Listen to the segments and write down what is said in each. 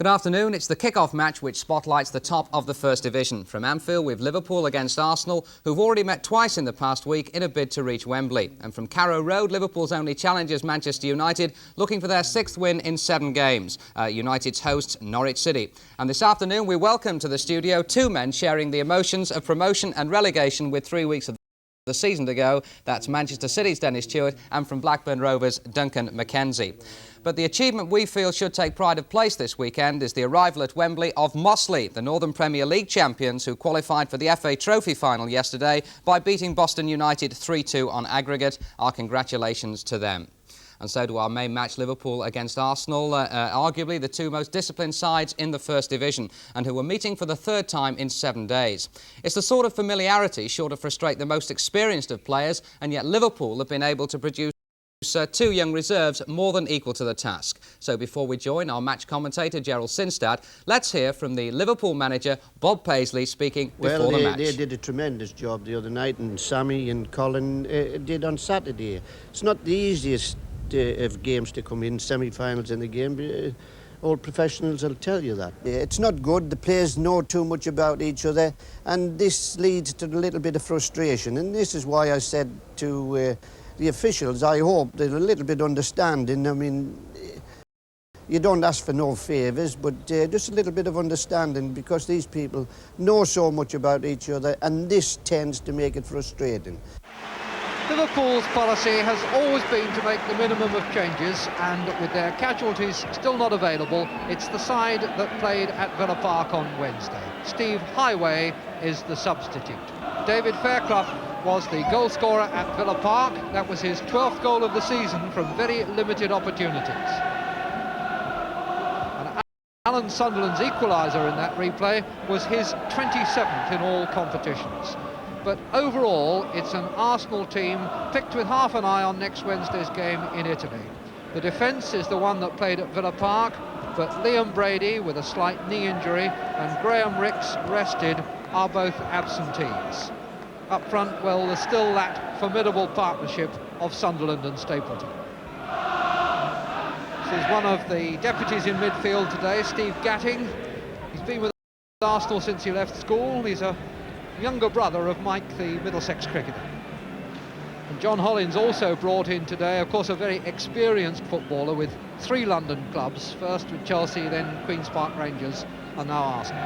Good afternoon. It's the kick-off match which spotlights the top of the First Division. From Anfield, we've Liverpool against Arsenal, who've already met twice in the past week in a bid to reach Wembley. And from Carrow Road, Liverpool's only challengers, Manchester United, looking for their 6th win in 7 games. United's hosts, Norwich City. And this afternoon, we welcome to the studio 2 men sharing the emotions of promotion and relegation with 3 weeks of the season to go. That's Manchester City's Dennis Stewart and from Blackburn Rovers, Duncan McKenzie. But the achievement we feel should take pride of place this weekend is the arrival at Wembley of Mossley, the Northern Premier League champions who qualified for the FA Trophy final yesterday by beating Boston United 3-2 on aggregate. Our congratulations to them. And so to our main match, Liverpool against Arsenal, arguably the 2 most disciplined sides in the First Division, and who are meeting for the 3rd time in 7 days. It's the sort of familiarity sure to frustrate the most experienced of players, and yet Liverpool have been able to produce 2 young reserves more than equal to the task. So before we join our match commentator Gerald Sinstad, let's hear from the Liverpool manager Bob Paisley speaking before the match. They did a tremendous job the other night, and Sammy and Colin did on Saturday. It's not the easiest of games to come in, semi-finals in the game. All professionals will tell you that. It's not good. The players know too much about each other, and this leads to a little bit of frustration. And this is why I said to the officials, I hope there's a little bit of understanding. I mean, you don't ask for no favours, but just a little bit of understanding, because these people know so much about each other, and this tends to make it frustrating. Liverpool's policy has always been to make the minimum of changes, and with their casualties still not available, it's the side that played at Villa Park on Wednesday. Steve Highway is the substitute. David Fairclough was the goal scorer at Villa Park. That was his 12th goal of the season from very limited opportunities. And Alan Sunderland's equaliser in that replay was his 27th in all competitions. But overall, it's an Arsenal team picked with half an eye on next Wednesday's game in Italy. The defence is the one that played at Villa Park, but Liam Brady, with a slight knee injury, and Graham Rix, rested, are both absentees. Up front, well, there's still that formidable partnership of Sunderland and Stapleton. This is one of the deputies in midfield today, Steve Gatting. He's been with Arsenal since he left school. He's a younger brother of Mike, the Middlesex cricketer. And John Hollins also brought in today, of course, a very experienced footballer with 3 London clubs, first with Chelsea, then Queen's Park Rangers, and now Arsenal.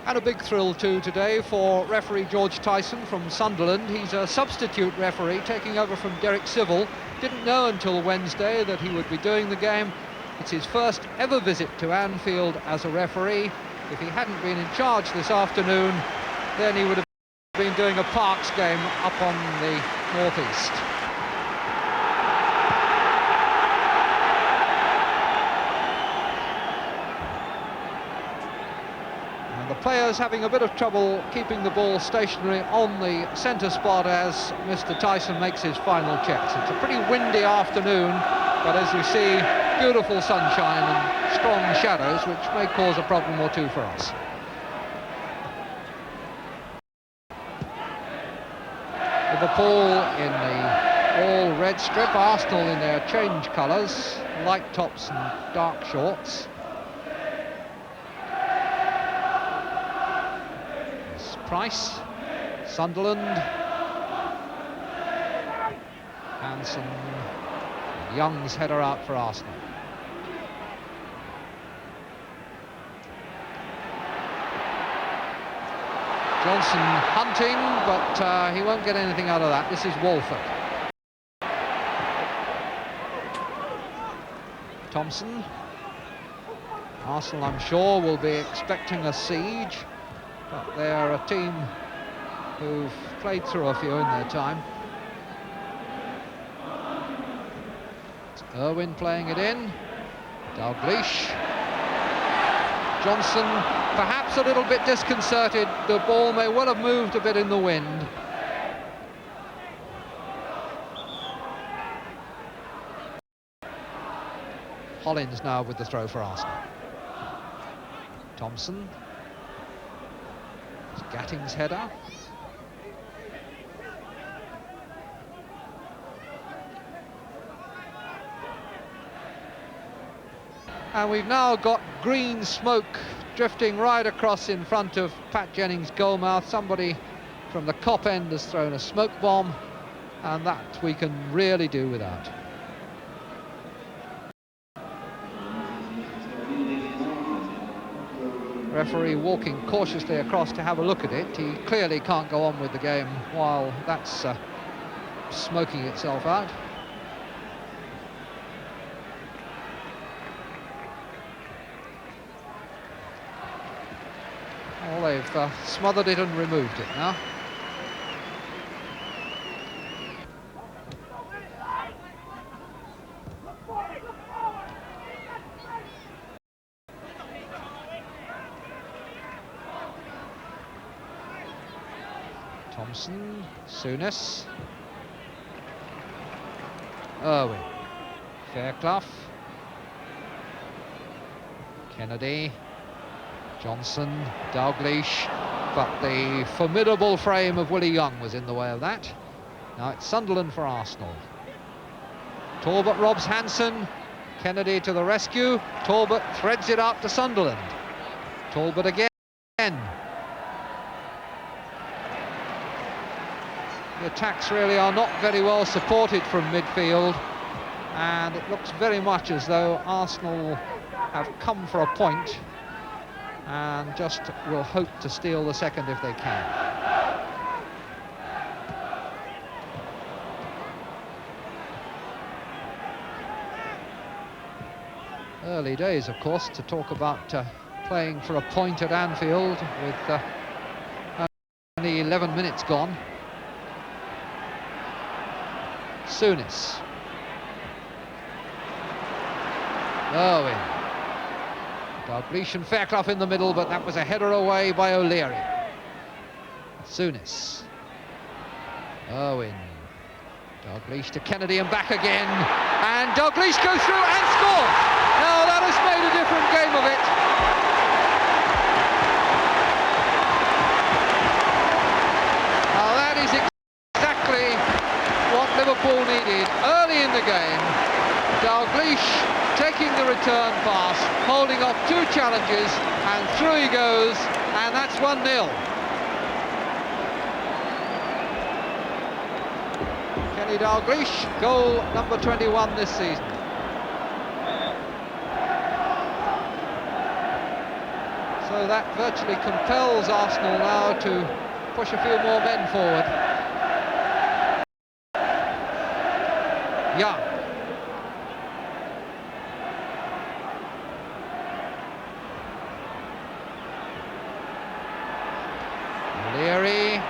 And a big thrill too today for referee George Tyson from Sunderland. He's a substitute referee taking over from Derek Civil. Didn't know until Wednesday that he would be doing the game. It's his first ever visit to Anfield as a referee. If he hadn't been in charge this afternoon, then he would have been doing a Parks game up on the northeast. And the players having a bit of trouble keeping the ball stationary on the centre spot as Mr. Tyson makes his final checks. It's a pretty windy afternoon, but as you see, beautiful sunshine and strong shadows, which may cause a problem or 2 for us. Liverpool in the all-red strip, Arsenal in their change colours, light tops and dark shorts. There's Price, Sunderland, Hansen, Young's header out for Arsenal. Johnson hunting, but he won't get anything out of that. This is Walford. Thompson. Arsenal, I'm sure, will be expecting a siege, but they're a team who've played through a few in their time. It's Irwin playing it in. Dalglish. Johnson perhaps a little bit disconcerted. The ball may well have moved a bit in the wind. Hollins now with the throw for Arsenal. Thompson. It's Gatting's header. And we've now got green smoke drifting right across in front of Pat Jennings' goalmouth. Somebody from the Kop end has thrown a smoke bomb, and that we can really do without. Referee walking cautiously across to have a look at it. He clearly can't go on with the game while that's smoking itself out. Well, they've smothered it and removed it now. Thompson, Souness, Irwin, Fairclough, Kennedy, Johnson, Dalglish, but the formidable frame of Willie Young was in the way of that. Now it's Sunderland for Arsenal. Talbot robs Hansen, Kennedy to the rescue, Talbot threads it out to Sunderland. Talbot again. The attacks really are not very well supported from midfield, and it looks very much as though Arsenal have come for a point and just will hope to steal the second if they can. Early days, of course, to talk about playing for a point at Anfield with only 11 minutes gone. Souness. Irwin. Dalglish and Fairclough in the middle, but that was a header away by O'Leary. Souness. Irwin. Dalglish to Kennedy and back again. And Dalglish goes through and scores! Now that has made a different game of it. Now that is exactly what Liverpool needed early in the game. Dalglish taking the return pass, holding off two challenges, and through he goes, and that's 1-0. Kenny Dalglish, goal number 21 this season. So that virtually compels Arsenal now to push a few more men forward. Young. O'Leary.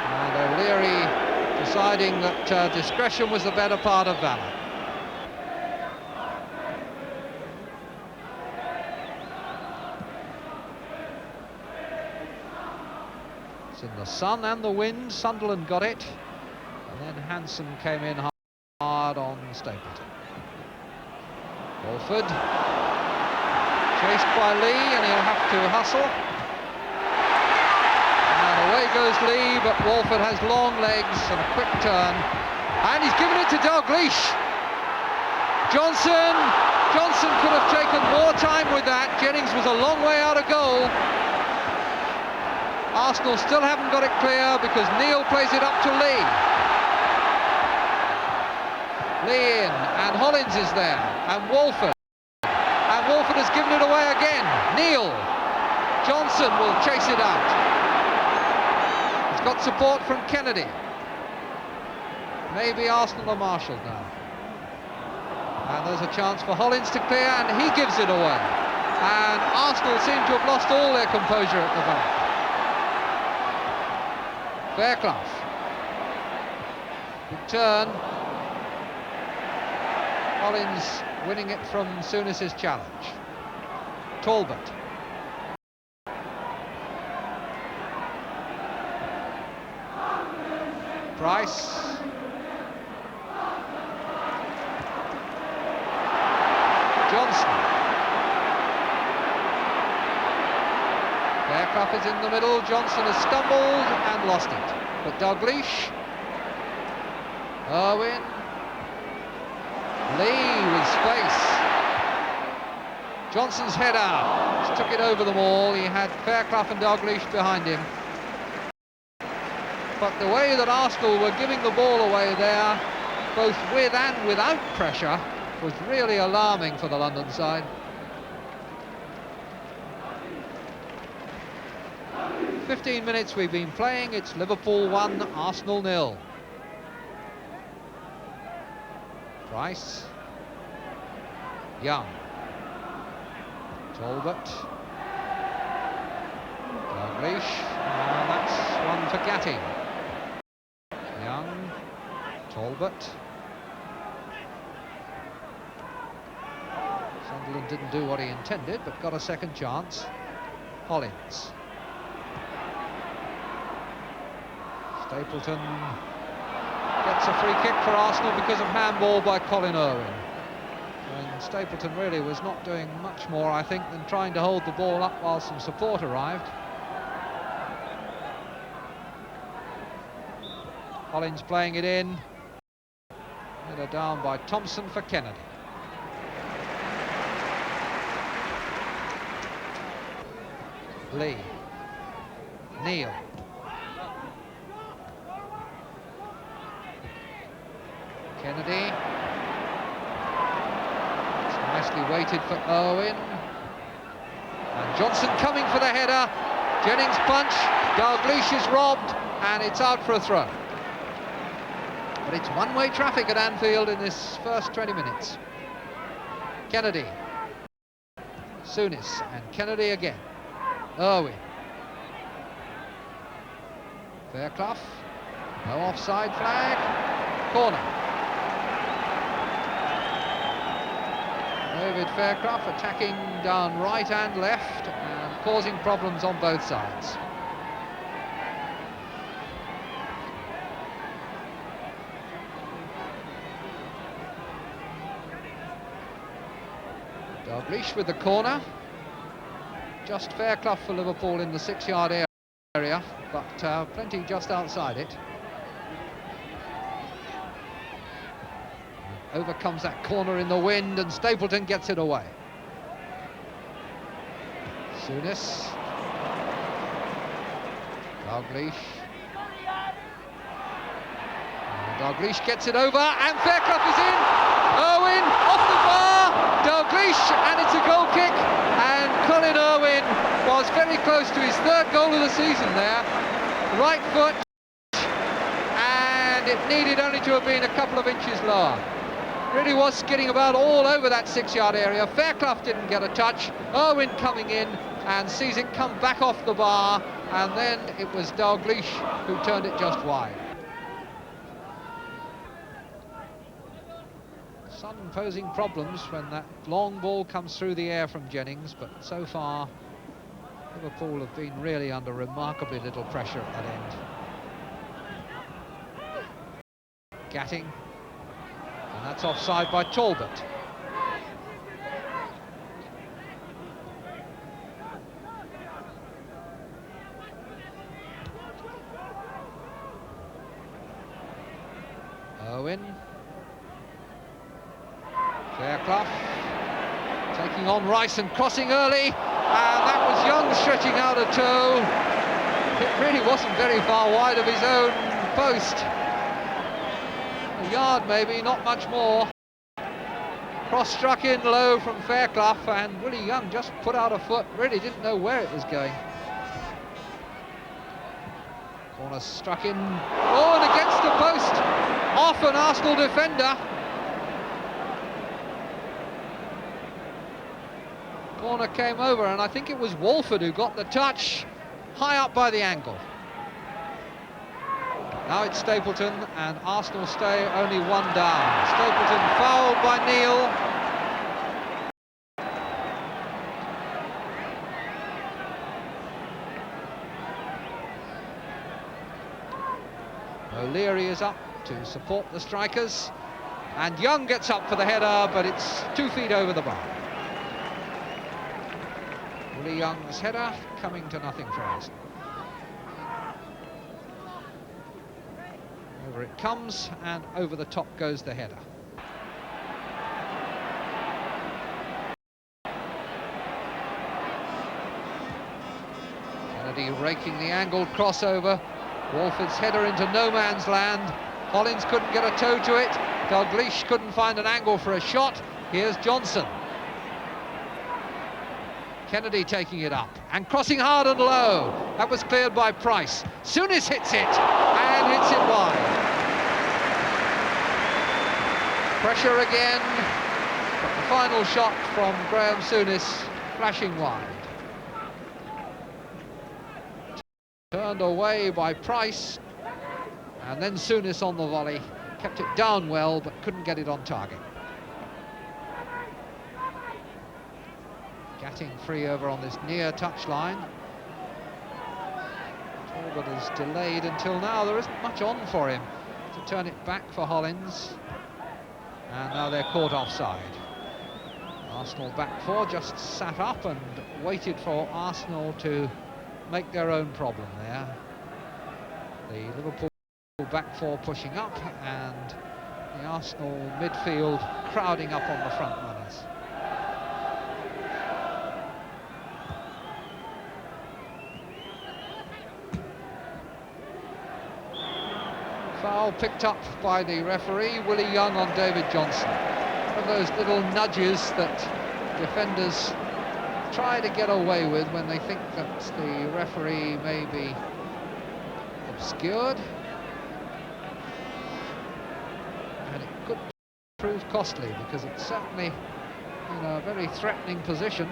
And O'Leary deciding that discretion was the better part of valour. It's in the sun and the wind. Sunderland got it. And then Hansen came in hard on Stapleton. Walford. Chased by Lee, and he'll have to hustle. And away goes Lee, but Walford has long legs and a quick turn. And he's given it to Dalglish. Johnson could have taken more time with that. Jennings was a long way out of goal. Arsenal still haven't got it clear because Neil plays it up to Lee. Lee in, and Hollins is there, and Walford. And Walford has given it away again. Neil. Johnson will chase it out. He's got support from Kennedy. Maybe Arsenal are marshalled now. And there's a chance for Hollins to clear, and he gives it away. And Arsenal seem to have lost all their composure at the back. Fairclough. Good turn. Hollins winning it from Souness' challenge. Talbot. Price. Johnson. Fairclough is in the middle. Johnson has stumbled and lost it. But Dalglish. Irwin. Lee with space. Johnson's header just took it over them all. He had Fairclough and Dalglish behind him. But the way that Arsenal were giving the ball away there, both with and without pressure, was really alarming for the London side. 15 minutes we've been playing. It's Liverpool 1, Arsenal 0. Price. Young. Talbot. Dalglish. And that's one for Gatting. Young. Talbot. Sunderland didn't do what he intended, but got a second chance. Hollins. Stapleton gets a free kick for Arsenal because of handball by Colin Irwin. And Stapleton really was not doing much more, I think, than trying to hold the ball up while some support arrived. Hollins playing it in. Header down by Thompson for Kennedy. Lee. Neal. Kennedy. It's nicely waited for Irwin. And Johnson coming for the header. Jennings punch. Dalglish is robbed, and it's out for a throw. But it's one-way traffic at Anfield in this first 20 minutes. Kennedy. Souness and Kennedy again. Irwin. Fairclough. No offside flag. Corner. David Fairclough attacking down right and left and causing problems on both sides. Dalglish with the corner. Just Fairclough for Liverpool in the 6-yard area, but plenty just outside it. Over comes that corner in the wind, and Stapleton gets it away. Souness. Dalglish. Dalglish gets it over, and Fairclough is in. Irwin off the bar. Dalglish, and it's a goal kick. And Colin Irwin was very close to his third goal of the season there. Right foot, and it needed only to have been a couple of inches lower. Really was skidding about all over that 6-yard area. Fairclough didn't get a touch. Irwin coming in and sees it come back off the bar, and then it was Dalglish who turned it just wide. Sun posing problems when that long ball comes through the air from Jennings, but so far Liverpool have been really under remarkably little pressure at that end. Gatting. And that's offside by Talbot. Irwin. Fairclough. Taking on Rice and crossing early. And that was Young stretching out a toe. It really wasn't very far wide of his own post. A yard maybe, not much more. Cross struck in low from Fairclough, and Willie Young just put out a foot, really didn't know where it was going. Corner struck in, oh, and against the post, off an Arsenal defender. Corner came over, and I think it was Walford who got the touch, high up by the angle. Now it's Stapleton, and Arsenal stay only one down. Stapleton fouled by Neal. O'Leary is up to support the strikers, and Young gets up for the header, but it's 2 feet over the bar. Willie Young's header coming to nothing for Arsenal. Over it comes, and over the top goes the header. Kennedy raking the angled crossover. Walford's header into no man's land. Hollins couldn't get a toe to it. Dalglish couldn't find an angle for a shot. Here's Johnson. Kennedy taking it up and crossing hard and low. That was cleared by Price. Souness hits it and hits it wide. Pressure again, but the final shot from Graham Souness flashing wide. Turned away by Price, and then Souness on the volley. Kept it down well, but couldn't get it on target. Gatting free over on this near touchline. Talbot has delayed until now. There isn't much on for him to turn it back for Hollins. And now they're caught offside. Arsenal back four just sat up and waited for Arsenal to make their own problem there. The Liverpool back four pushing up and the Arsenal midfield crowding up on the front runners. Foul picked up by the referee, Willie Young on David Johnson. One of those little nudges that defenders try to get away with when they think that the referee may be obscured. And it could prove costly because it's certainly in a very threatening position.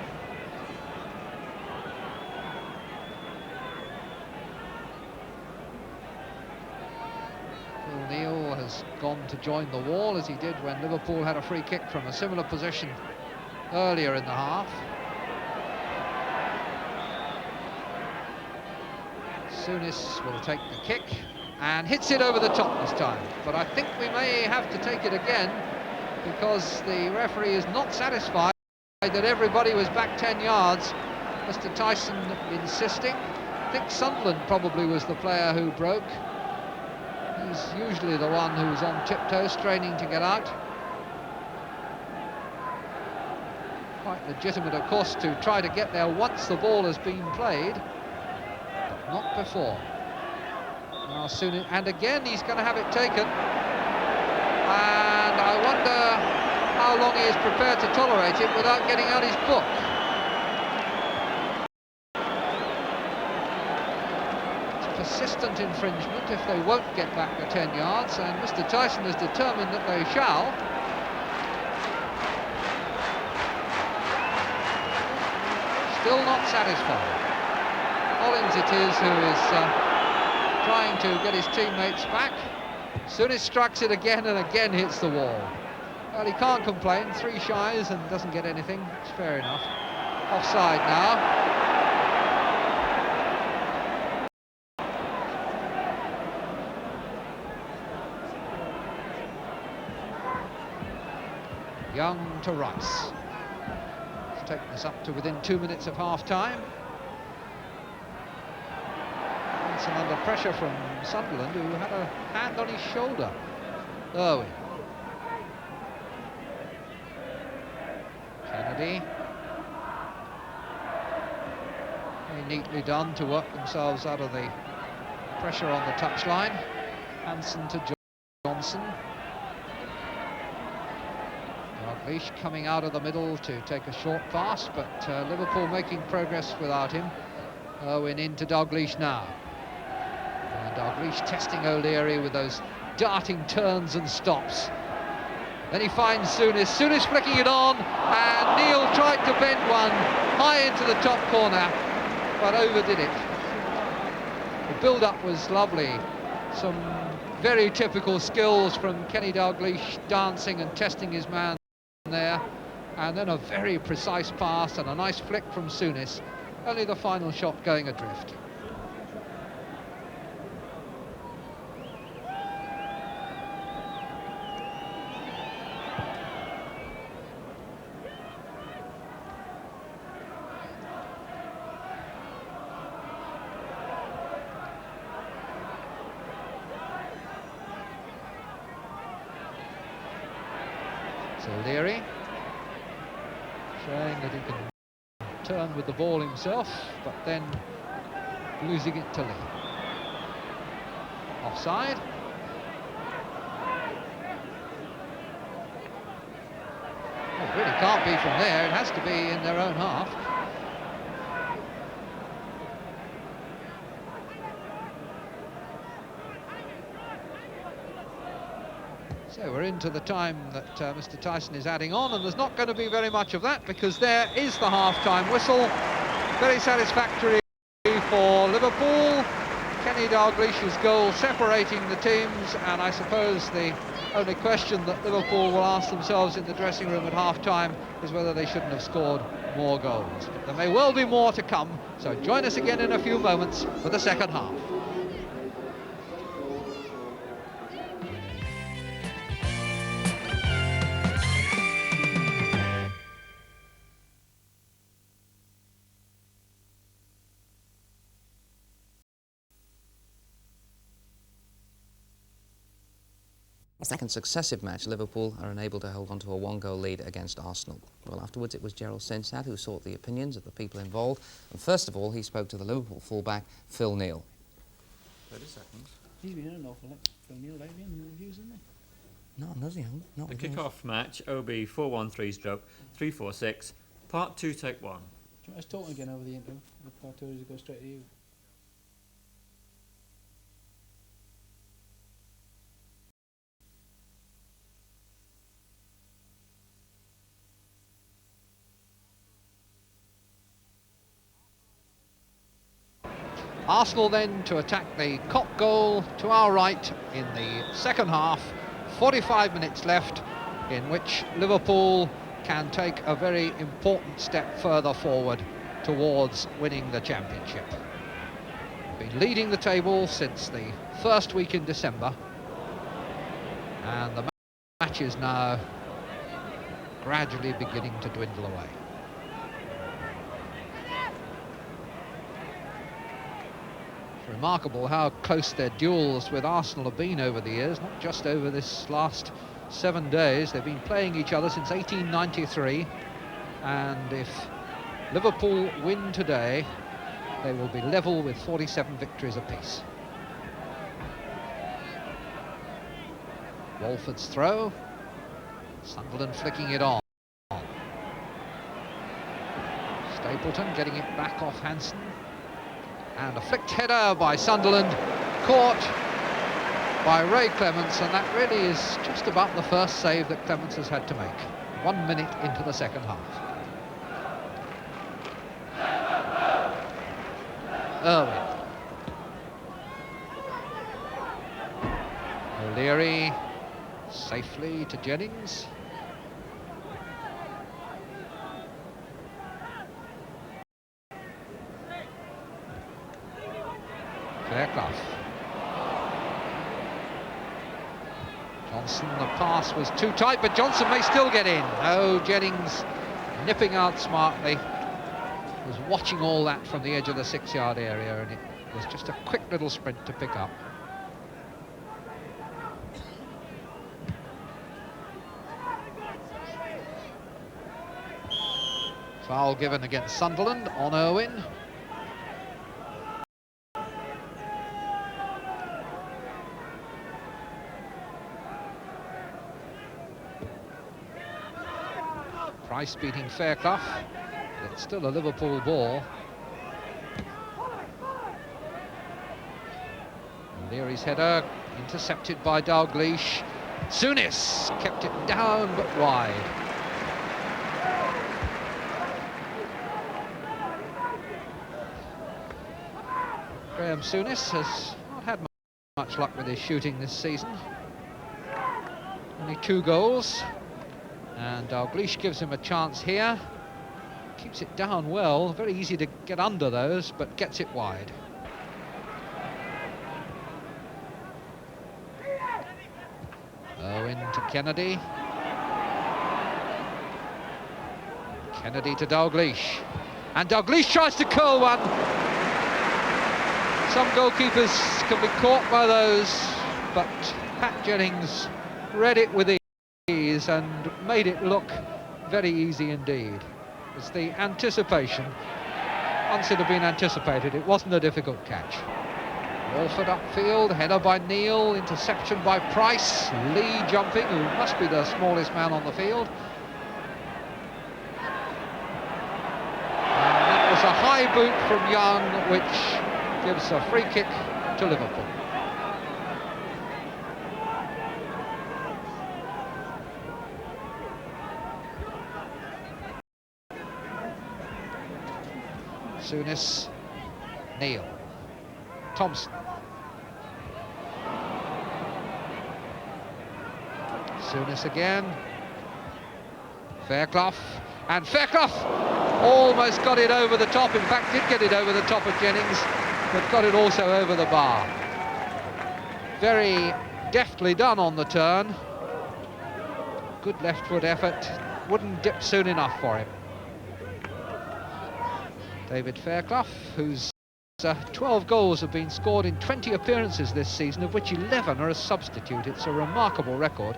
Neil has gone to join the wall as he did when Liverpool had a free kick from a similar position earlier in the half. Souness will take the kick and hits it over the top this time, but I think we may have to take it again because the referee is not satisfied that everybody was back 10 yards. Mr. Tyson insisting. I think Sunderland probably was the player who broke. He's usually the one who's on tiptoe, straining to get out. Quite legitimate, of course, to try to get there once the ball has been played, but not before. Now soon, and again he's going to have it taken. And I wonder how long he is prepared to tolerate it without getting out his book. Persistent infringement if they won't get back the 10 yards, and Mr. Tyson is determined that they shall. Still not satisfied. Hollins it is who is trying to get his teammates back. Souness strikes it again and again hits the wall. Well, he can't complain, 3 shies and doesn't get anything. It's fair enough. Offside now. Young to Rice. He's taken this up to within 2 minutes of half-time. Johnson under pressure from Sunderland, who had a hand on his shoulder. Irwin. Kennedy. Very neatly done to work themselves out of the pressure on the touchline. Hansen to Johnson. Dalglish coming out of the middle to take a short pass, but Liverpool making progress without him. Irwin into Dalglish now. And Dalglish testing O'Leary with those darting turns and stops. Then he finds Souness. Souness flicking it on, and Neil tried to bend one high into the top corner, but overdid it. The build-up was lovely. Some very typical skills from Kenny Dalglish, dancing and testing his man there, and then a very precise pass and a nice flick from Souness. Only the final shot going adrift. O'Leary showing that he can turn with the ball himself, but then losing it to Lee. Offside. Well, it really can't be from there, it has to be in their own half. So we're into the time that Mr. Tyson is adding on, and there's not going to be very much of that because there is the half-time whistle. Very satisfactory for Liverpool. Kenny Dalglish's goal separating the teams, and I suppose the only question that Liverpool will ask themselves in the dressing room at half-time is whether they shouldn't have scored more goals. But there may well be more to come, so join us again in a few moments for the second half. The second successive match, Liverpool are unable to hold on to a one-goal lead against Arsenal. Well, afterwards it was Gerald Sinsat who sought the opinions of the people involved, and first of all he spoke to the Liverpool fullback Phil Neal. 30 seconds. He's been in an awful lot, Phil Neal, lately in the reviews, hasn't he? No, does he? Not The with us. kick-off match, OB 413/346, Part 2, Take 1. Do you want us talking again over the intro? The part two is go straight to you. Arsenal then to attack the Koch goal to our right in the second half. 45 minutes left, in which Liverpool can take a very important step further forward towards winning the championship. Been leading the table since the first week in December, and the match is now gradually beginning to dwindle away. Remarkable how close their duels with Arsenal have been over the years, not just over this last 7 days. They've been playing each other since 1893, and if Liverpool win today, they will be level with 47 victories apiece. Walford's throw, Sunderland flicking it on. Stapleton getting it back off Hansen. And a flicked header by Sunderland, caught by Ray Clements, and that really is just about the first save that Clements has had to make. 1 minute into the second half. Irwin. O'Leary safely to Jennings. Fairclough. Johnson, the pass was too tight, but Johnson may still get in. Oh, Jennings nipping out smartly. Was watching all that from the edge of the 6-yard area, and it was just a quick little sprint to pick up. Foul given against Sunderland on Irwin. Price beating Fairclough, but it's still a Liverpool ball. Leary's header intercepted by Dalglish. Souness kept it down but wide. Graham Souness has not had much luck with his shooting this season. Only 2 goals. And Dalglish gives him a chance here. Keeps it down well. Very easy to get under those, but gets it wide. Owen to Kennedy. Kennedy to Dalglish. And Dalglish tries to curl one. Some goalkeepers can be caught by those, but Pat Jennings read it with ease and made it look very easy indeed. It's the anticipation once it had been anticipated, it wasn't a difficult catch. Walford upfield, header by Neal, interception by Price. Lee jumping, who must be the smallest man on the field. And that was a high boot from Young, which gives a free kick to Liverpool. Souness, Neal, Thompson. Souness again. Fairclough, and Fairclough almost got it over the top. In fact, did get it over the top of Jennings, but got it also over the bar. Very deftly done on the turn. Good left foot effort. Wouldn't dip soon enough for him. David Fairclough, whose 12 goals have been scored in 20 appearances this season, of which 11 are a substitute. It's a remarkable record.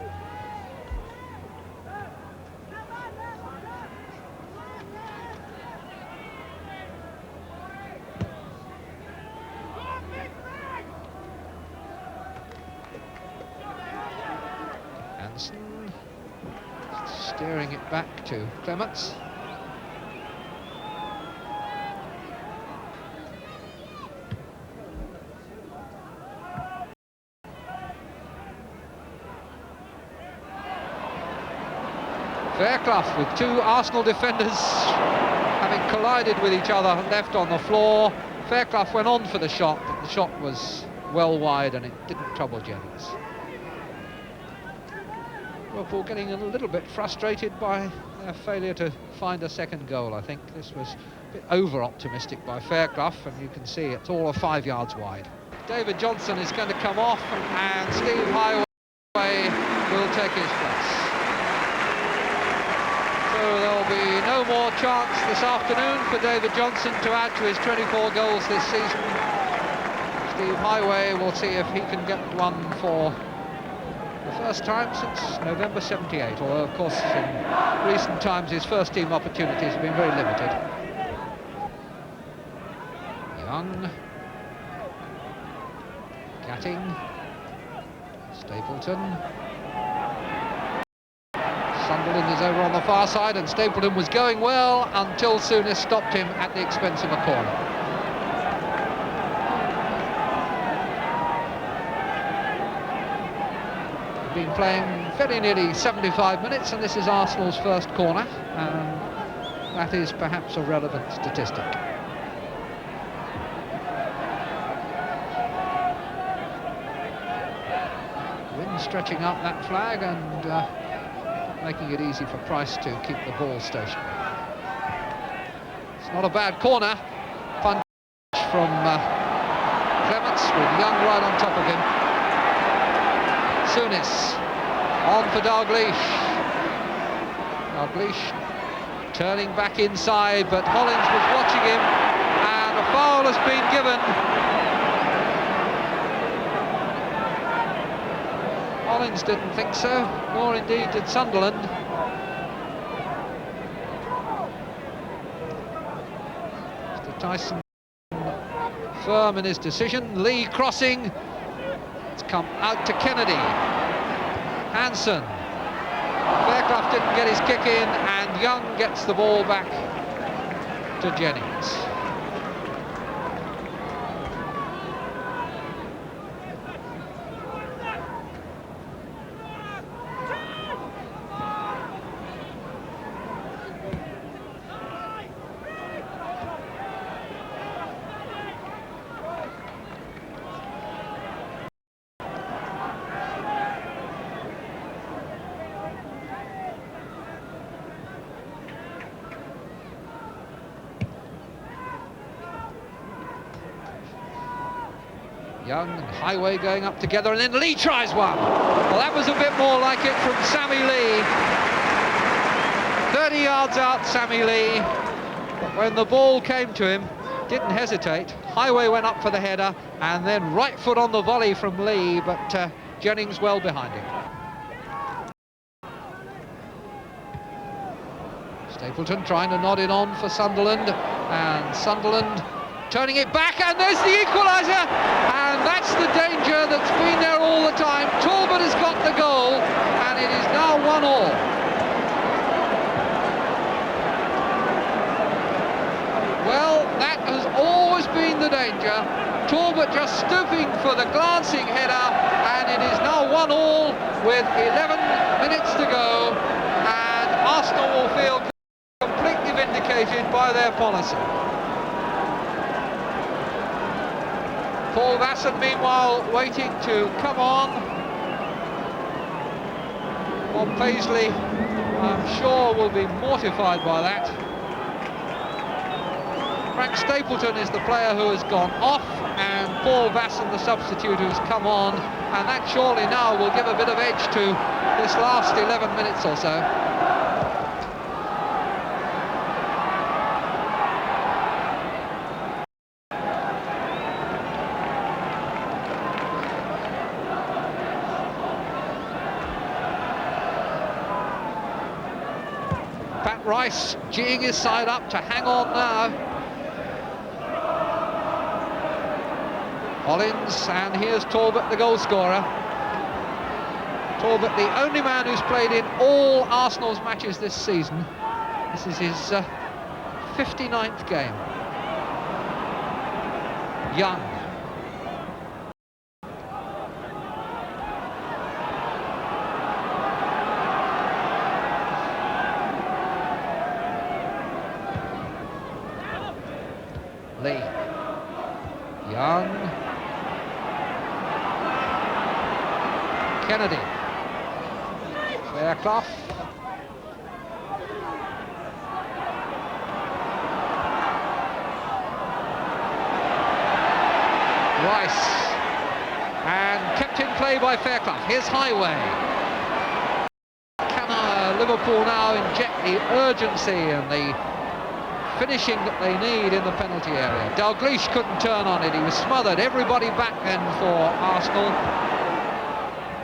Hansen steering it back to Clements. Fairclough with two Arsenal defenders having collided with each other, left on the floor. Fairclough went on for the shot, but the shot was well wide and it didn't trouble Jennings. Liverpool getting a little bit frustrated by their failure to find a second goal. I think this was a bit over-optimistic by Fairclough, and you can see it's all of 5 yards wide. David Johnson is going to come off, and Steve Highway will take his place. So there'll be no more chance this afternoon for David Johnson to add to his 24 goals this season. Steve Highway will see if he can get one for the first time since November 78, although of course in recent times his first team opportunities have been very limited. Young, Gatting, Stapleton. Sunderland is over on the far side, and Stapleton was going well until Souness stopped him at the expense of a corner. We've been playing very nearly 75 minutes, and this is Arsenal's first corner, and that is perhaps a relevant statistic. Wind stretching up that flag and making it easy for Price to keep the ball stationary. It's not a bad corner. Punch from Clements with Young right on top of him. Souness on for Dalglish. Dalglish turning back inside, but Hollins was watching him, and a foul has been given. Hollins didn't think so, nor indeed did Sunderland. Mr. Tyson firm in his decision. Lee crossing. It's come out to Kennedy. Hansen. Fairclough didn't get his kick in, and Young gets the ball back to Jennings. Young and Highway going up together, and then Lee tries one. Well, that was a bit more like it from Sammy Lee. 30 yards out, Sammy Lee. But when the ball came to him, didn't hesitate. Highway went up for the header, and then right foot on the volley from Lee, but Jennings well behind him. Stapleton trying to nod it on for Sunderland. And Sunderland turning it back, and there's the equaliser, and that's the danger that's been there all the time. Talbot has got the goal, and it is now 1-1. Well, that has always been the danger. Talbot just stooping for the glancing header, and it is now 1-1 with 11 minutes to go, and Arsenal will feel completely vindicated by their policy. Paul Vasson, meanwhile, waiting to come on. Bob Paisley, I'm sure, will be mortified by that. Frank Stapleton is the player who has gone off, and Paul Vasson, the substitute, who's come on, and that surely now will give a bit of edge to this last 11 minutes or so. Pat Rice geeing his side up to hang on now. Collins, and here's Talbot, the goal scorer. Talbot, the only man who's played in all Arsenal's matches this season. This is his 59th game. Young. Lee. Young. Kennedy. Fairclough. Rice. And kept in play by Fairclough. Here's Highway. Can Liverpool now inject the urgency and the finishing that they need in the penalty area? Dalglish couldn't turn on it. He was smothered. Everybody back then for Arsenal.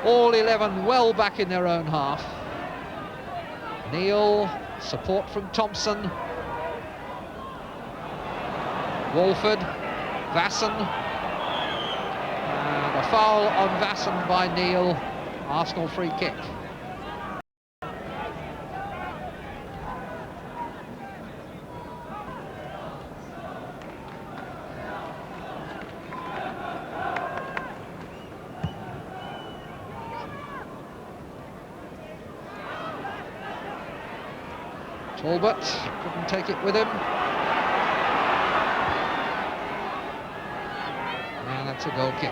All 11 well back in their own half. Neal, support from Thompson. Walford, Vasson. And a foul on Vasson by Neal. Arsenal free kick. Talbot couldn't take it with him. And that's a goal kick.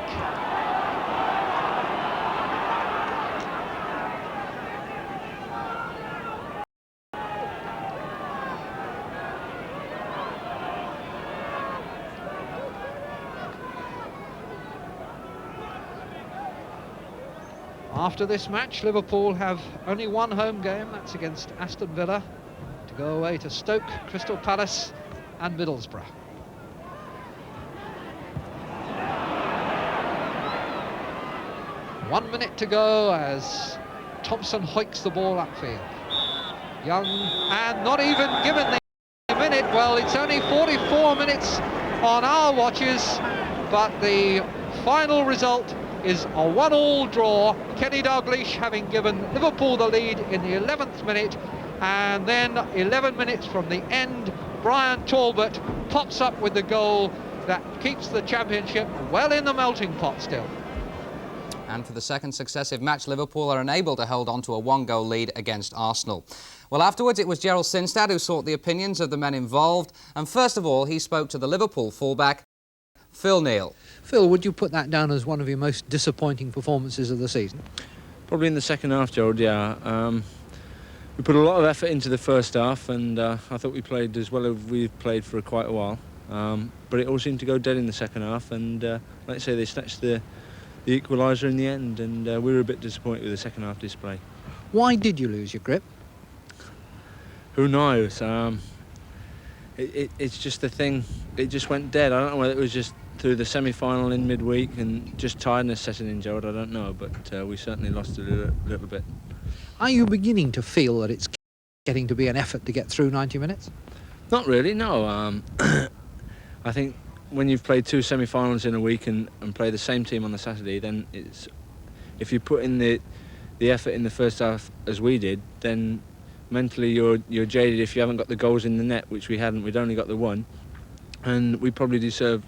After this match, Liverpool have only one home game, that's against Aston Villa, to go away to Stoke, Crystal Palace and Middlesbrough. One minute to go as Thompson hoiks the ball upfield. Young, and not even given the minute. Well, it's only 44 minutes on our watches, but the final result is a 1-1 draw. Kenny Dalglish having given Liverpool the lead in the 11th minute, and then 11 minutes from the end, Brian Talbot pops up with the goal that keeps the championship well in the melting pot still. And for the second successive match, Liverpool are unable to hold on to a 1-goal lead against Arsenal. Well, afterwards, it was Gerald Sinstad who sought the opinions of the men involved, and first of all, he spoke to the Liverpool fullback, Phil Neal. Phil, would you put that down as one of your most disappointing performances of the season? Probably in the second half, Gerald, yeah. We put a lot of effort into the first half, and I thought we played as well as we've played for quite a while. But it all seemed to go dead in the second half, and like I say, they snatched the equaliser in the end, and we were a bit disappointed with the second half display. Why did you lose your grip? Who knows? It's just the thing, it just went dead. I don't know whether it was just through the semi-final in midweek and just tiredness setting in, Gerald, I don't know, but we certainly lost a little bit. Are you beginning to feel that it's getting to be an effort to get through 90 minutes? Not really, no. I think when you've played 2 semi-finals in a week and play the same team on the Saturday, then it's, if you put in the effort in the first half as we did, then mentally you're jaded if you haven't got the goals in the net, which we hadn't. We'd only got the one, and we probably deserved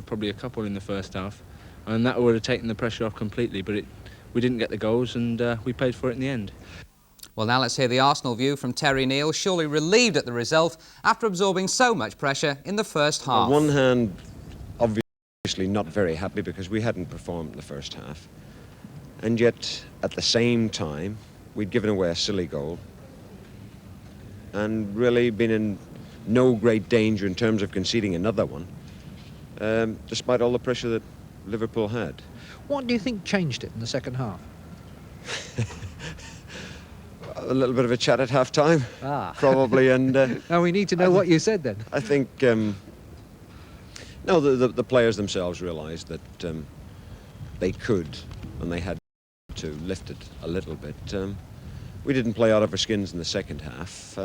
probably a couple in the first half, and that would have taken the pressure off completely. But we didn't get the goals, and we paid for it in the end. Well, now let's hear the Arsenal view from Terry Neal, surely relieved at the result after absorbing so much pressure in the first half. On one hand, obviously not very happy because we hadn't performed in the first half. And yet, at the same time, we'd given away a silly goal and really been in no great danger in terms of conceding another one, despite all the pressure that Liverpool had. What do you think changed it in the second half? A little bit of a chat at half-time, probably, and... Now we need to know what you said then. I think, no, the players themselves realised that they could, and they had to lift it a little bit. We didn't play out of our skins in the second half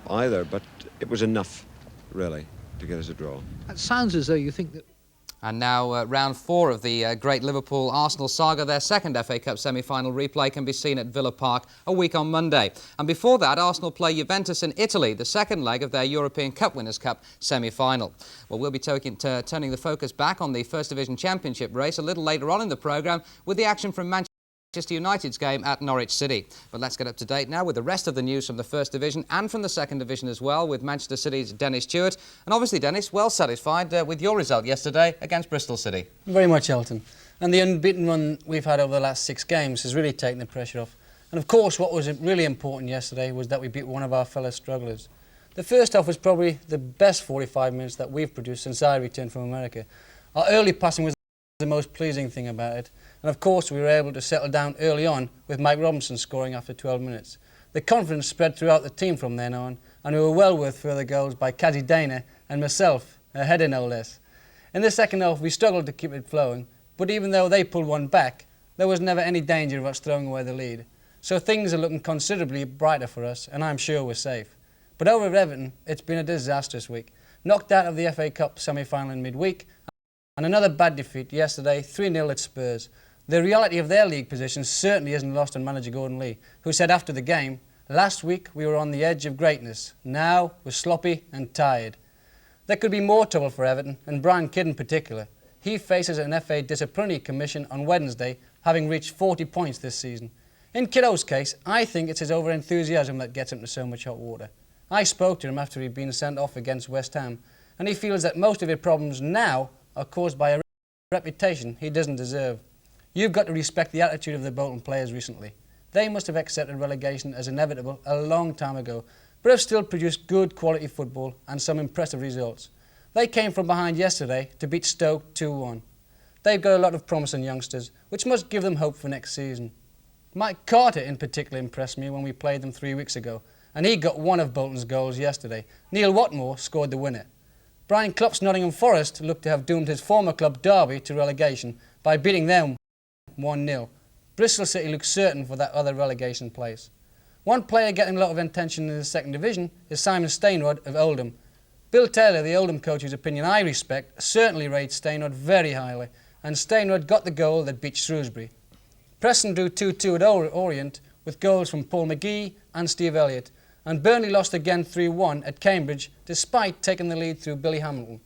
either, but it was enough, really, to get us a draw. It sounds as though you think that... And now round 4 of the great Liverpool-Arsenal saga. Their second FA Cup semi-final replay can be seen at Villa Park a week on Monday. And before that, Arsenal play Juventus in Italy, the second leg of their European Cup Winners' Cup semi-final. Well, we'll be turning the focus back on the First Division Championship race a little later on in the programme with the action from Manchester United's game at Norwich City. But let's get up to date now with the rest of the news from the First Division and from the Second Division as well, with Manchester City's Dennis Stewart. And obviously, Dennis, well satisfied with your result yesterday against Bristol City. Very much, Elton. And the unbeaten run we've had over the last 6 games has really taken the pressure off. And of course, what was really important yesterday was that we beat one of our fellow strugglers. The first half was probably the best 45 minutes that we've produced since I returned from America. Our early passing was the most pleasing thing about it. And of course, we were able to settle down early on with Mike Robinson scoring after 12 minutes. The confidence spread throughout the team from then on, and we were well worth further goals by Kazi Dana and myself, a header no less. In the second half, we struggled to keep it flowing, but even though they pulled one back, there was never any danger of us throwing away the lead. So things are looking considerably brighter for us, and I'm sure we're safe. But over at Everton, it's been a disastrous week. Knocked out of the FA Cup semi-final in midweek, and another bad defeat yesterday, 3-0 at Spurs. The reality of their league position certainly isn't lost on manager Gordon Lee, who said after the game, "Last week we were on the edge of greatness. Now we're sloppy and tired." There could be more trouble for Everton, and Brian Kidd in particular. He faces an FA disciplinary commission on Wednesday, having reached 40 points this season. In Kiddo's case, I think it's his over-enthusiasm that gets him to so much hot water. I spoke to him after he'd been sent off against West Ham, and he feels that most of his problems now are caused by a reputation he doesn't deserve. You've got to respect the attitude of the Bolton players recently. They must have accepted relegation as inevitable a long time ago, but have still produced good quality football and some impressive results. They came from behind yesterday to beat Stoke 2-1. They've got a lot of promising youngsters, which must give them hope for next season. Mike Carter in particular impressed me when we played them 3 weeks ago, and he got one of Bolton's goals yesterday. Neil Watmore scored the winner. Brian Clough's Nottingham Forest looked to have doomed his former club Derby to relegation by beating them 1-0. Bristol City looks certain for that other relegation place. One player getting a lot of attention in the second division is Simon Stainrod of Oldham. Bill Taylor, the Oldham coach whose opinion I respect, certainly rates Stainrod very highly, and Stainrod got the goal that beat Shrewsbury. Preston drew 2-2 at Orient with goals from Paul McGee and Steve Elliott, and Burnley lost again 3-1 at Cambridge despite taking the lead through Billy Hamilton.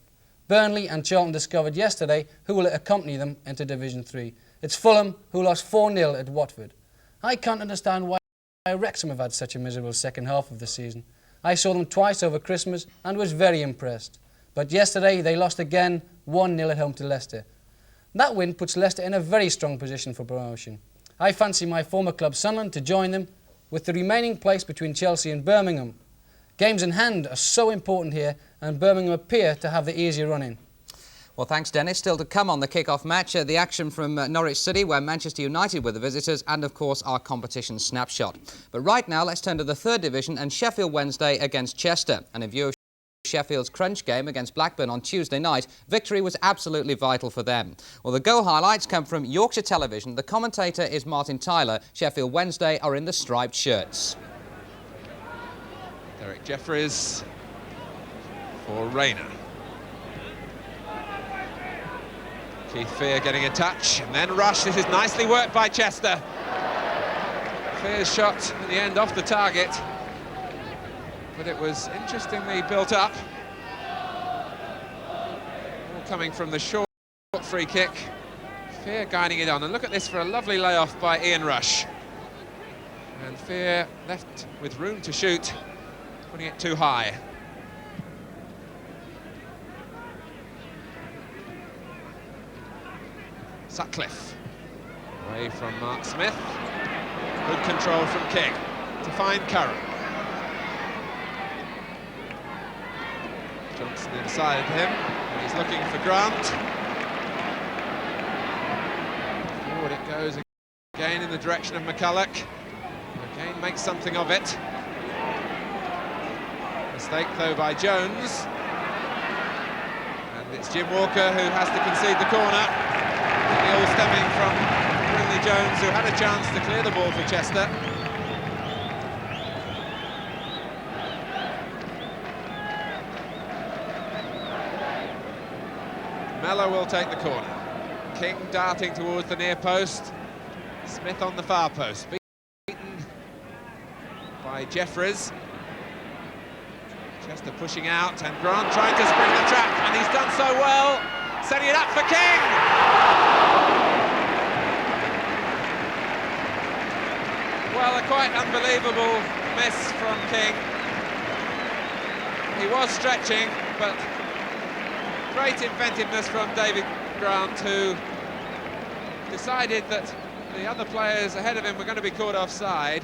Burnley and Charlton discovered yesterday who will accompany them into Division 3. It's Fulham who lost 4-0 at Watford. I can't understand why Wrexham have had such a miserable second half of the season. I saw them twice over Christmas and was very impressed. But yesterday they lost again 1-0 at home to Leicester. That win puts Leicester in a very strong position for promotion. I fancy my former club Sunderland to join them with the remaining place between Chelsea and Birmingham. Games in hand are so important here, and Birmingham appear to have the easier run in. Well, thanks, Dennis. Still to come on the kick-off match, the action from Norwich City, where Manchester United were the visitors, and, of course, our competition snapshot. But right now, let's turn to the third division and Sheffield Wednesday against Chester. And in view of Sheffield's crunch game against Blackburn on Tuesday night, victory was absolutely vital for them. Well, the goal highlights come from Yorkshire Television. The commentator is Martin Tyler. Sheffield Wednesday are in the striped shirts. Derek Jeffries for Rayner. Keith Fear getting a touch, and then Rush. This is nicely worked by Chester. Fear's shot at the end off the target, but it was interestingly built up. All coming from the short free kick. Fear guiding it on, and look at this for a lovely layoff by Ian Rush. And Fear left with room to shoot, putting it too high. Sutcliffe, away from Mark Smith. Good control from King to find Curran. Johnson inside him, and he's looking for Grant. Forward it goes again in the direction of McCulloch. Again makes something of it. Mistake though by Jones. And it's Jim Walker who has to concede the corner. All stemming from Brinley Jones, who had a chance to clear the ball for Chester. Mellor will take the corner. King darting towards the near post. Smith on the far post. Beaten by Jeffries. Chester pushing out, and Grant trying to spring the trap, and he's done so well. Setting it up for King! Well, a quite unbelievable miss from King. He was stretching, but great inventiveness from David Grant, who decided that the other players ahead of him were going to be caught offside.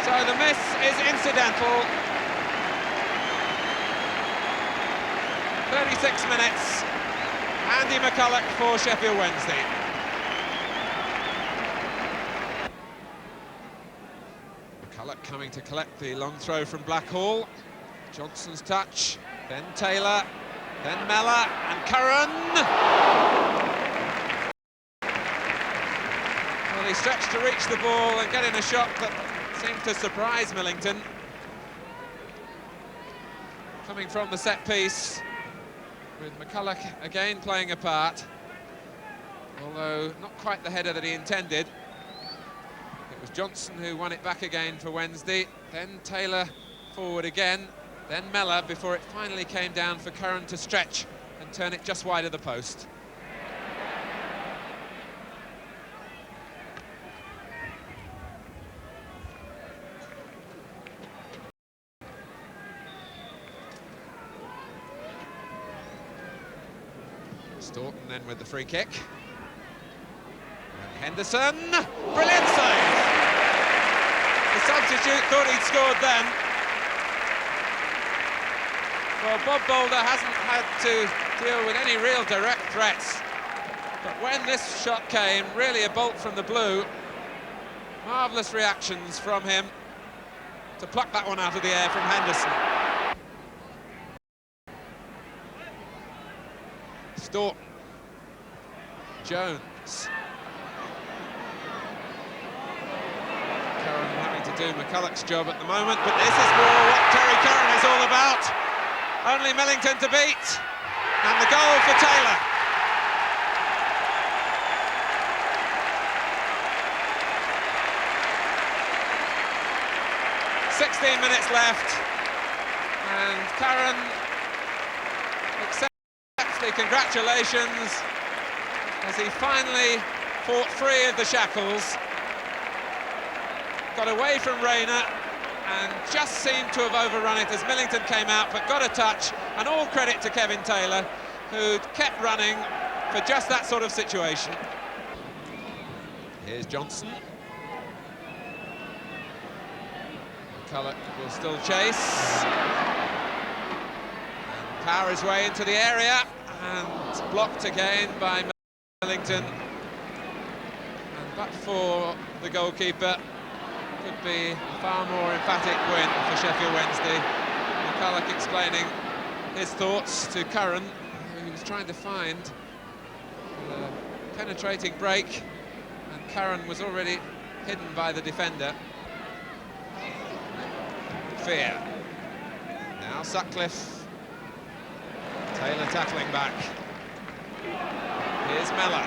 So the miss is incidental. 36 minutes. Andy McCulloch for Sheffield Wednesday. McCulloch coming to collect the long throw from Blackhall. Johnson's touch, then Taylor, then Mellor, and Curran. Well, he stretched to reach the ball and get in a shot that seemed to surprise Millington. Coming from the set piece, with McCulloch again playing a part, although not quite the header that he intended. It was Johnson who won it back again for Wednesday, then Taylor forward again, then Mellor, before it finally came down for Curran to stretch and turn it just wide of the post. Staunton then with the free kick. And Henderson, brilliant save! The substitute thought he'd scored then. Well, Bob Boulder hasn't had to deal with any real direct threats. But when this shot came, really a bolt from the blue, marvellous reactions from him to pluck that one out of the air from Henderson. Staunton, Jones, Curran having to do McCulloch's job at the moment, but this is more what Terry Curran is all about. Only Millington to beat, and the goal for Taylor. "16 minutes left, and Curran accepts the congratulations as he finally fought free of the shackles, got away from Rayner, and just seemed to have overrun it as Millington came out, but got a touch, and all credit to Kevin Taylor, who'd kept running for just that sort of situation. Here's Johnson. McCulloch will still chase. And power his way into the area, and blocked again by Millington. And but for the goalkeeper, could be a far more emphatic win for Sheffield Wednesday. McCulloch explaining his thoughts to Curran, who was trying to find A penetrating break, and Curran was already hidden by the defender. Fear. Now Sutcliffe. Taylor tackling back. Here's Mellor.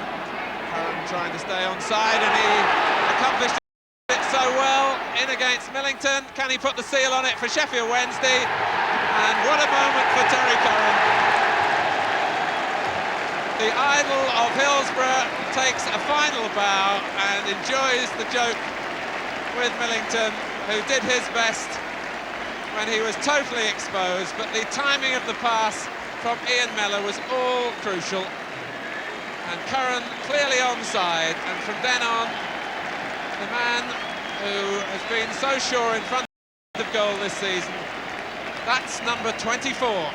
Curran trying to stay onside, and he accomplished it so well. In against Millington. Can he put the seal on it for Sheffield Wednesday? And what a moment for Terry Curran. The idol of Hillsborough takes a final bow and enjoys the joke with Millington, who did his best when he was totally exposed, but the timing of the pass from Ian Mellor was all crucial. And Curran clearly onside, and from then on, the man who has been so sure in front of goal this season, that's number 24.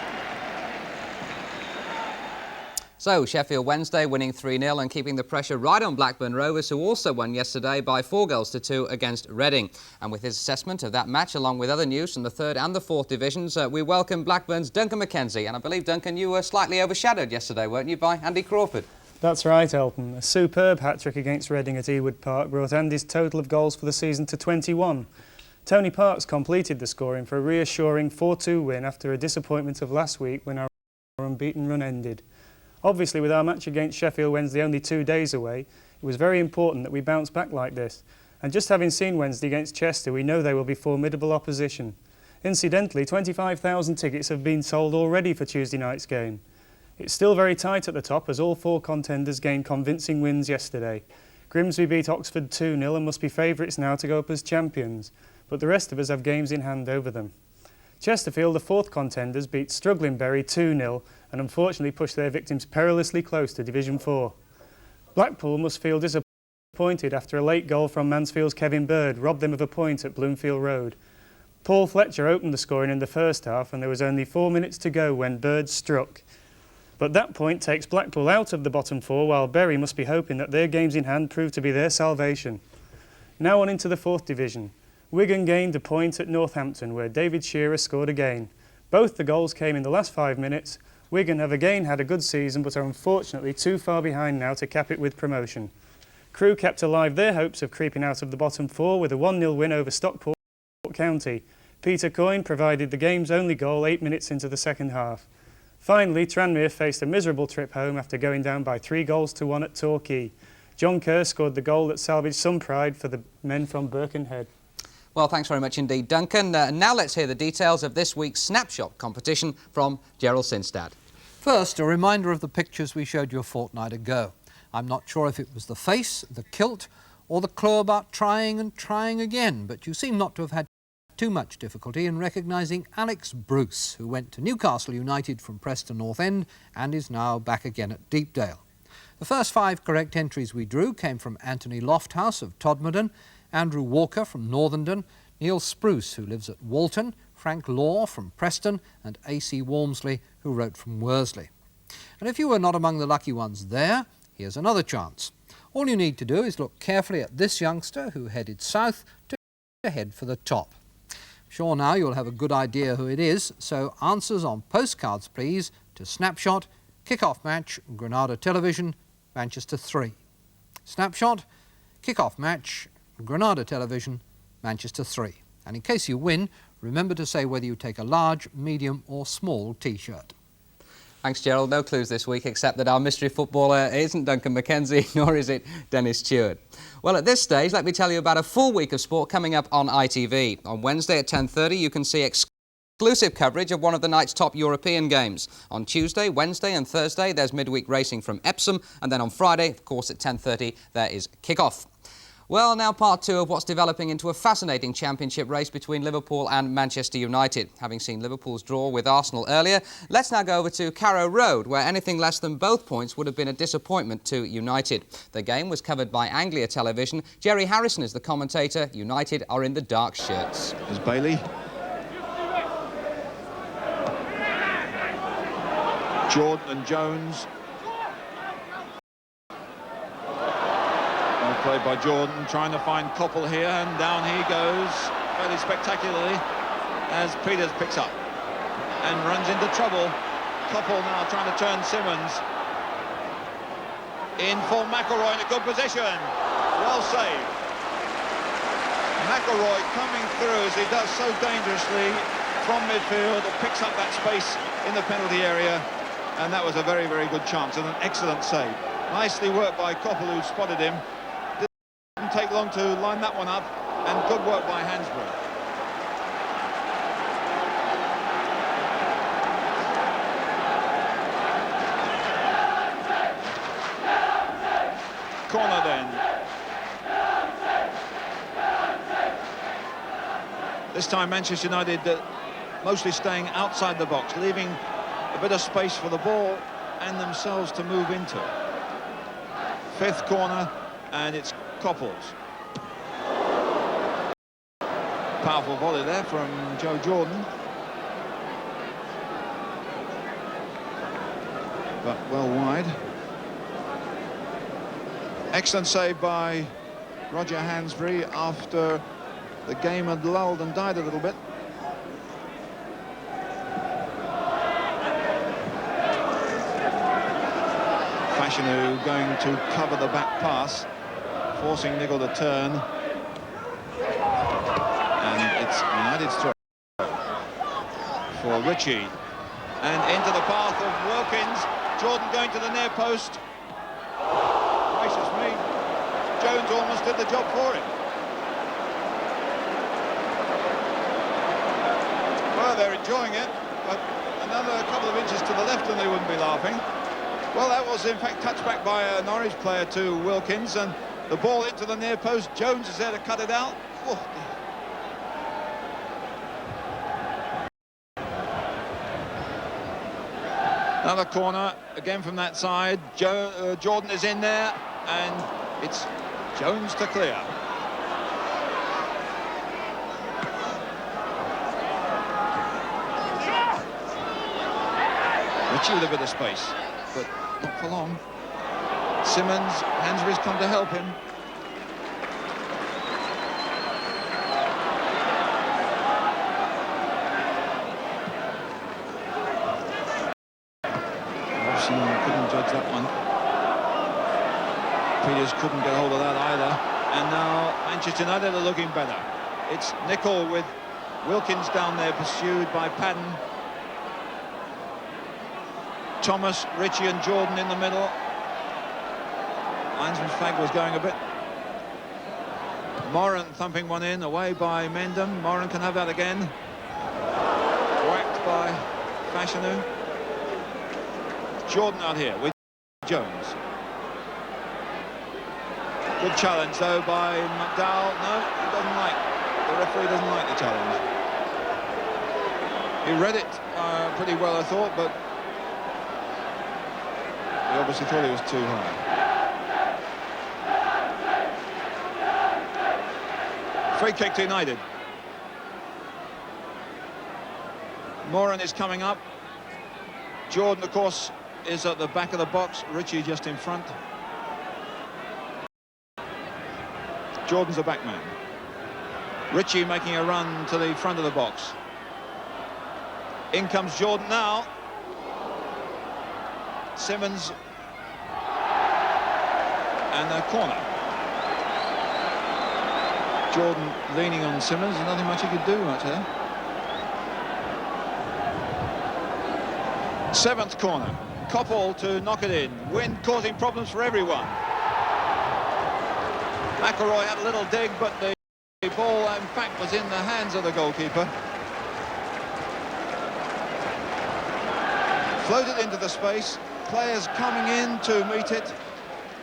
So, Sheffield Wednesday winning 3-0 and keeping the pressure right on Blackburn Rovers, who also won yesterday by 4-2 against Reading. And with his assessment of that match, along with other news from the 3rd and the 4th divisions, we welcome Blackburn's Duncan McKenzie. And I believe, Duncan, you were slightly overshadowed yesterday, weren't you, by Andy Crawford? That's right, Elton. A superb hat-trick against Reading at Ewood Park brought Andy's total of goals for the season to 21. Tony Parks completed the scoring for a reassuring 4-2 win after a disappointment of last week when our unbeaten run ended. Obviously, with our match against Sheffield Wednesday only 2 days away, it was very important that we bounce back like this. And just having seen Wednesday against Chester, we know they will be formidable opposition. Incidentally, 25,000 tickets have been sold already for Tuesday night's game. It's still very tight at the top as all 4 contenders gained convincing wins yesterday. Grimsby beat Oxford 2-0 and must be favourites now to go up as champions, but the rest of us have games in hand over them. Chesterfield, the 4th contenders, beat struggling Bury 2-0 and unfortunately pushed their victims perilously close to Division 4. Blackpool must feel disappointed after a late goal from Mansfield's Kevin Bird robbed them of a point at Bloomfield Road. Paul Fletcher opened the scoring in the first half and there was only 4 minutes to go when Bird struck. But that point takes Blackpool out of the bottom 4, while Bury must be hoping that their games in hand prove to be their salvation. Now on into the 4th division. Wigan gained a point at Northampton, where David Shearer scored again. Both the goals came in the last 5 minutes. Wigan have again had a good season, but are unfortunately too far behind now to cap it with promotion. Crewe kept alive their hopes of creeping out of the bottom 4 with a 1-0 win over Stockport County. Peter Coyne provided the game's only goal 8 minutes into the second half. Finally, Tranmere faced a miserable trip home after going down by 3-1 at Torquay. John Kerr scored the goal that salvaged some pride for the men from Birkenhead. Well, thanks very much indeed, Duncan. Now let's hear the details of this week's Snapshot competition from Gerald Sinstad. First, a reminder of the pictures we showed you a fortnight ago. I'm not sure if it was the face, the kilt, or the clue about trying and trying again, but you seem not to have had too much difficulty in recognising Alex Bruce, who went to Newcastle United from Preston North End and is now back again at Deepdale. The first 5 correct entries we drew came from Anthony Lofthouse of Todmorden, Andrew Walker from Northenden, Neil Spruce, who lives at Walton, Frank Law from Preston, and A.C. Walmsley, who wrote from Worsley. And if you were not among the lucky ones there, here's another chance. All you need to do is look carefully at this youngster who headed south to head for the top. Sure, now you'll have a good idea who it is, so answers on postcards please to Snapshot, Kick-Off Match, Granada Television, Manchester 3. Snapshot, Kick-Off Match, Granada Television, Manchester 3. And in case you win, remember to say whether you take a large, medium or small T-shirt. Thanks, Gerald. No clues this week, except that our mystery footballer isn't Duncan McKenzie, nor is it Dennis Stewart. Well, at this stage, let me tell you about a full week of sport coming up on ITV. On Wednesday at 10:30, you can see exclusive coverage of one of the night's top European games. On Tuesday, Wednesday and Thursday, there's midweek racing from Epsom. And then on Friday, of course, at 10:30, there is kick-off. Well, now part 2 of what's developing into a fascinating championship race between Liverpool and Manchester United. Having seen Liverpool's draw with Arsenal earlier, let's now go over to Carrow Road, where anything less than both points would have been a disappointment to United. The game was covered by Anglia Television. Jerry Harrison is the commentator. United are in the dark shirts. There's Bailey. Jordan and Jones. Played by Jordan, trying to find Koppel here, and down he goes fairly spectacularly as Peters picks up and runs into trouble. Koppel now trying to turn Simmons. In for McElroy in a good position. Well saved. McElroy coming through as he does so dangerously from midfield. It picks up that space in the penalty area, and that was a very, very good chance and an excellent save. Nicely worked by Koppel, who spotted him. Didn't take long to line that one up, and good work by Hansbrough. Corner then. This time Manchester United mostly staying outside the box, leaving a bit of space for the ball and themselves to move into. Fifth corner, and it's Koppel's. Powerful volley there from Joe Jordan. But well wide. Excellent save by Roger Hansbrough after the game had lulled and died a little bit. Fashanu going to cover the back pass, forcing Nicol to turn. And it's United's throw for Ritchie. And into the path of Wilkins. Jordan going to the near post. Gracious me. Jones almost did the job for him. Well, they're enjoying it, but another couple of inches to the left and they wouldn't be laughing. Well, that was in fact touched back by a Norwich player to Wilkins, and the ball into the near post. Jones is there to cut it out. Oh, another corner again from that side. Jordan is in there, and it's Jones to clear. Ritchie with a bit of space, but not for long. Simmons, Hansbury's come to help him. Robson couldn't judge that one. Peters couldn't get hold of that either. And now Manchester United are looking better. It's Nicol with Wilkins down there, pursued by Padden. Thomas, Ritchie and Jordan in the middle. Linesman's flag was going a bit. Moran thumping one in, away by Mendham. Moran can have that again. Whacked by Fashanu. Jordan out here with Jones. Good challenge though by McDowell. No, he doesn't like. The referee doesn't like the challenge. He read it pretty well, I thought, but he obviously thought it was too high. Free kick to United. Moran is coming up. Jordan, of course, is at the back of the box. Ritchie just in front. Jordan's a back man. Ritchie making a run to the front of the box. In comes Jordan now. Simmons. And a corner. Jordan leaning on Simmons, nothing much he could do much there. Seventh corner. Koppel to knock it in. Wind causing problems for everyone. McElroy had a little dig, but the ball, in fact, was in the hands of the goalkeeper. Floated into the space. Players coming in to meet it.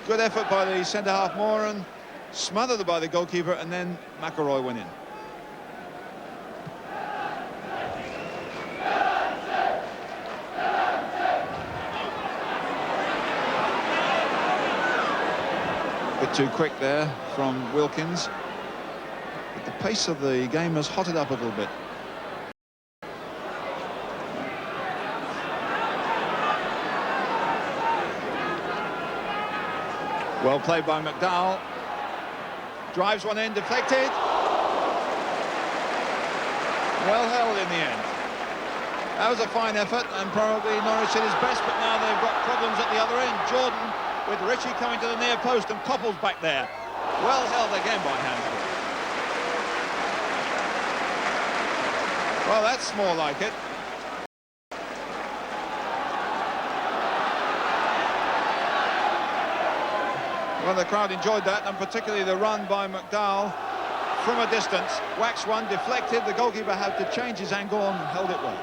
Good effort by the centre-half Moran. Smothered by the goalkeeper, and then McElroy went in. A bit too quick there from Wilkins. But the pace of the game has hotted up a little bit. Well played by McDowell. Drives one in, deflected. Well held in the end. That was a fine effort, and probably Norwich did his best, but now they've got problems at the other end. Jordan with Ritchie coming to the near post and Coppell's back there. Well held again by Hansby. Well, that's more like it. Well, the crowd enjoyed that, and particularly the run by McDowell from a distance. Whacks one, deflected. The goalkeeper had to change his angle and held it well.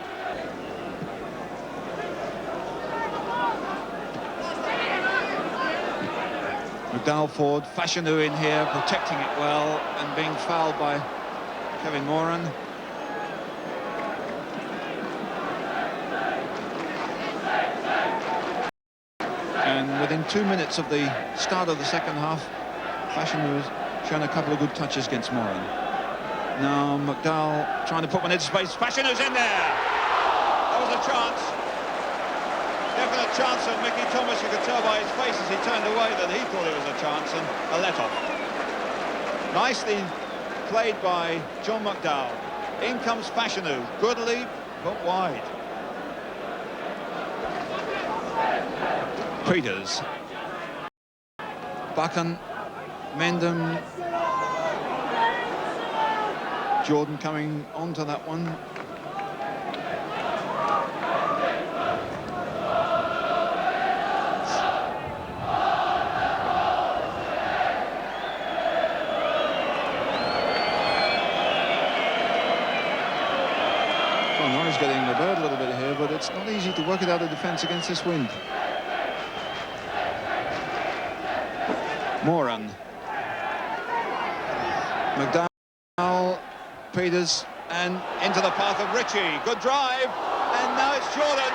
McDowell forward, Fashanu in here, protecting it well and being fouled by Kevin Moran. And within 2 minutes of the start of the second half, Fashanu has shown a couple of good touches against Moran. Now McDowell trying to put one into space. Fashanu's in there! That was a chance. Definite chance of Mickey Thomas. You could tell by his face as he turned away that he thought it was a chance, and a let-off. Nicely played by John McDowell. In comes Fashanu. Good leap, but wide. Peters. Buchan. Mendham. Jordan coming onto that one. Norwich getting the bird a little bit here, but it's not easy to work it out of defence against this wind. Moran. McDowell, Peters, and into the path of Ritchie. Good drive, and now it's Jordan.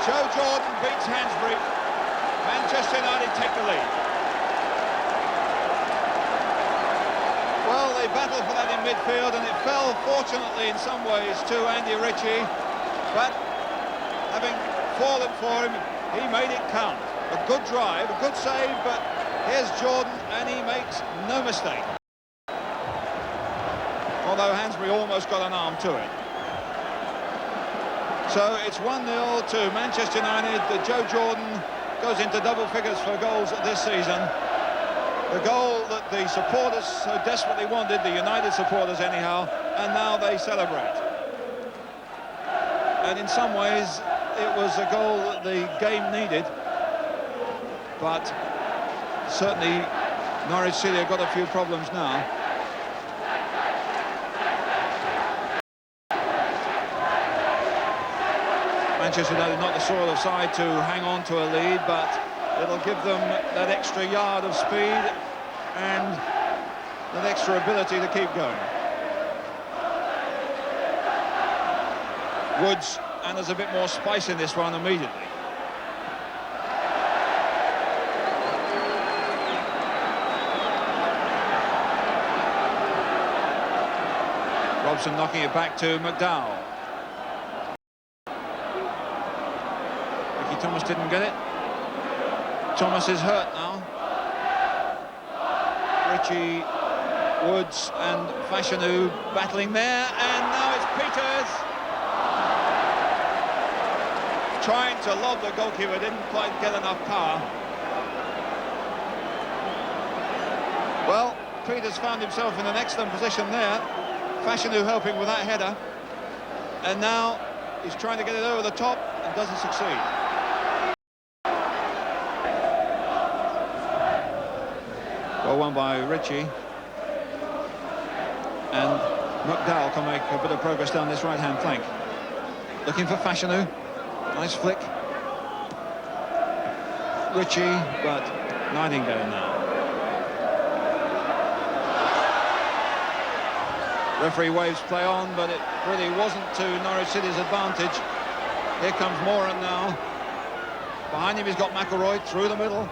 Joe Jordan beats Hansbury. Manchester United take the lead. Well, they battled for that in midfield, and it fell, fortunately, in some ways, to Andy Ritchie. But having fallen for him, he made it count. A good drive, a good save, but here's Jordan, and he makes no mistake. Although Hansbury almost got an arm to it. So it's 1-0 to Manchester United. Joe Jordan goes into double figures for goals this season. The goal that the supporters so desperately wanted, the United supporters anyhow, and now they celebrate. And in some ways, it was a goal that the game needed, but certainly Norwich City have got a few problems now. Manchester United not the sort of side to hang on to a lead, but it'll give them that extra yard of speed and that extra ability to keep going. Woods, and there's a bit more spice in this one immediately. Robson knocking it back to McDowell. Mickey Thomas didn't get it. Thomas is hurt now. Ritchie, Woods and Fashanu battling there, and now it's Peters trying to lob the goalkeeper, didn't quite get enough power. Well, Peters found himself in an excellent position there. Fashanu helping with that header, and now he's trying to get it over the top and doesn't succeed. Well won by Ritchie, and McDowell can make a bit of progress down this right-hand flank. Looking for Fashanu, nice flick. Ritchie, but Nightingale now. Referee waves play on, but it really wasn't to Norwich City's advantage. Here comes Moran now. Behind him he's got McElroy through the middle.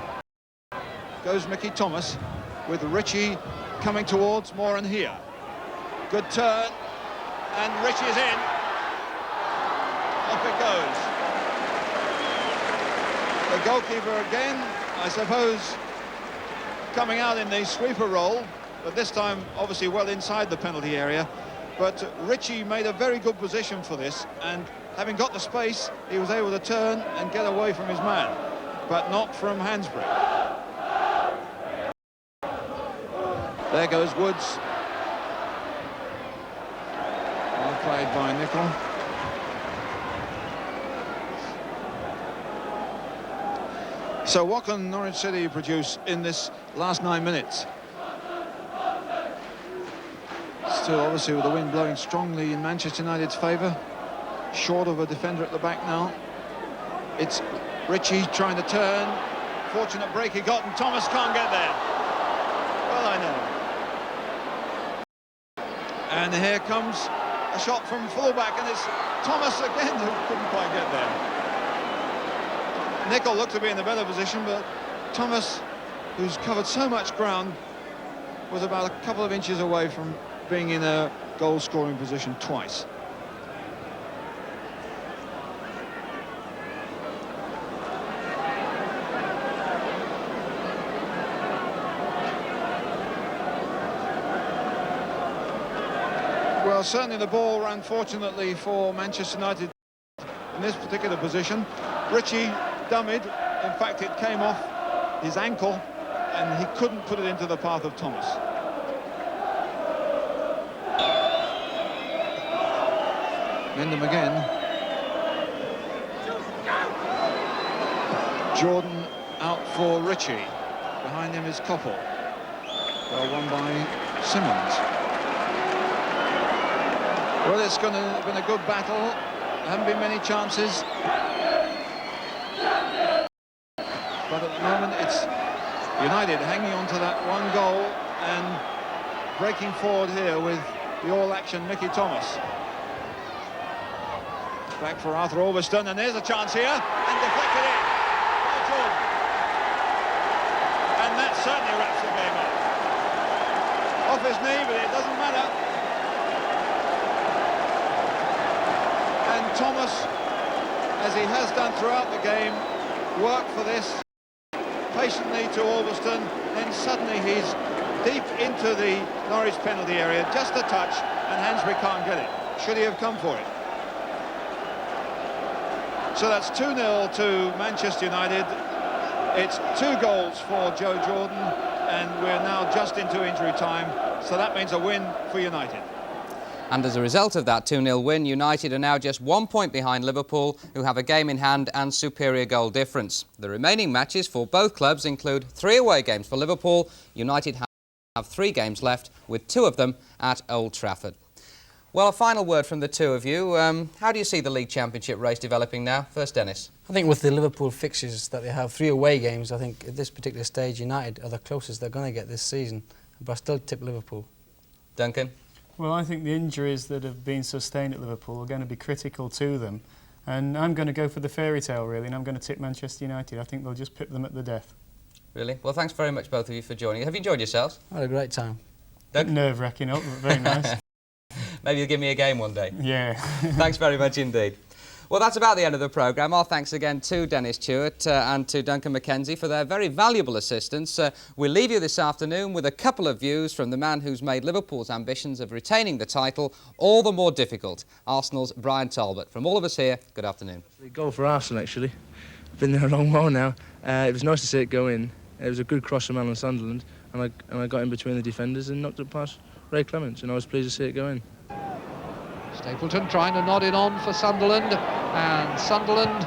Goes Mickey Thomas, with Ritchie coming towards Moran here. Good turn, and Ritchie's in. Off it goes. The goalkeeper again, I suppose, coming out in the sweeper role, but this time obviously well inside the penalty area. But Ritchie made a very good position for this, and having got the space, he was able to turn and get away from his man, but not from Hansbury. There goes Woods. Well played by Nicol. So what can Norwich City produce in this last 9 minutes? Still, obviously, with the wind blowing strongly in Manchester United's favour. Short of a defender at the back now. It's Ritchie trying to turn. Fortunate break he got, and Thomas can't get there. Well, I know. And here comes a shot from fullback, and it's Thomas again who couldn't quite get there. Nicol looked to be in the better position, but Thomas, who's covered so much ground, was about a couple of inches away from being in a goal-scoring position twice. Well, certainly the ball ran fortunately for Manchester United in this particular position. Ritchie dummied. In fact, it came off his ankle and he couldn't put it into the path of Thomas. Wyndham again. Jordan out for Ritchie. Behind him is Koppel. Well won by Simmons. Well, it's going to have been a good battle. There haven't been many chances. But at the moment, it's United hanging on to that one goal and breaking forward here with the all-action Mickey Thomas. Back for Arthur Alveston, and there's a chance here, and deflected in by Jordan. And that certainly wraps the game up. Off his knee, but it doesn't matter. And Thomas, as he has done throughout the game, worked for this patiently to Alveston, then suddenly he's deep into the Norwich penalty area, just a touch, and Hansbury can't get it. Should he have come for it? So that's 2-0 to Manchester United. It's 2 goals for Joe Jordan, and we're now just into injury time, so that means a win for United. And as a result of that 2-0 win, United are now just 1 point behind Liverpool, who have a game in hand and superior goal difference. The remaining matches for both clubs include 3 away games for Liverpool. United have 3 games left, with 2 of them at Old Trafford. Well, a final word from the two of you. How do you see the League Championship race developing now? First, Dennis. I think with the Liverpool fixtures that they have, 3 away games, I think at this particular stage United are the closest they're going to get this season. But I still tip Liverpool. Duncan? Well, I think the injuries that have been sustained at Liverpool are going to be critical to them. And I'm going to go for the fairy tale, really, and I'm going to tip Manchester United. I think they'll just pip them at the death. Really? Well, thanks very much, both of you, for joining. Have you enjoyed yourselves? I had a great time. Nerve-wracking up, but very nice. Maybe you'll give me a game one day. Yeah. Thanks very much indeed. Well, that's about the end of the programme. Our thanks again to Dennis Stewart and to Duncan McKenzie for their very valuable assistance. We'll leave you this afternoon with a couple of views from the man who's made Liverpool's ambitions of retaining the title all the more difficult, Arsenal's Brian Talbot. From all of us here, good afternoon. Goal for Arsenal, actually. I've been there a long while now. It was nice to see it go in. It was a good cross from Alan Sunderland, and I got in between the defenders and knocked it past Ray Clements, and I was pleased to see it go in. Stapleton trying to nod it on for Sunderland, and Sunderland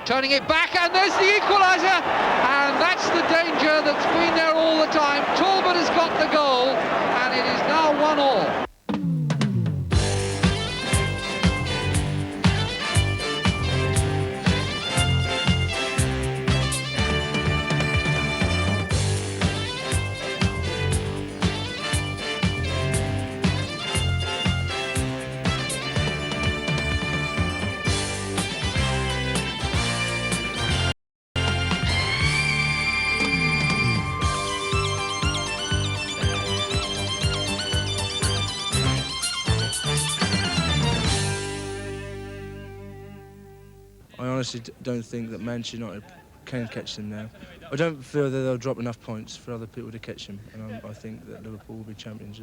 turning it back, and there's the equaliser, and that's the danger that's been there all the time. Talbot has got the goal, and it is now 1-1. I honestly don't think that Manchester United can catch them now. I don't feel that they'll drop enough points for other people to catch them, and I think that Liverpool will be champions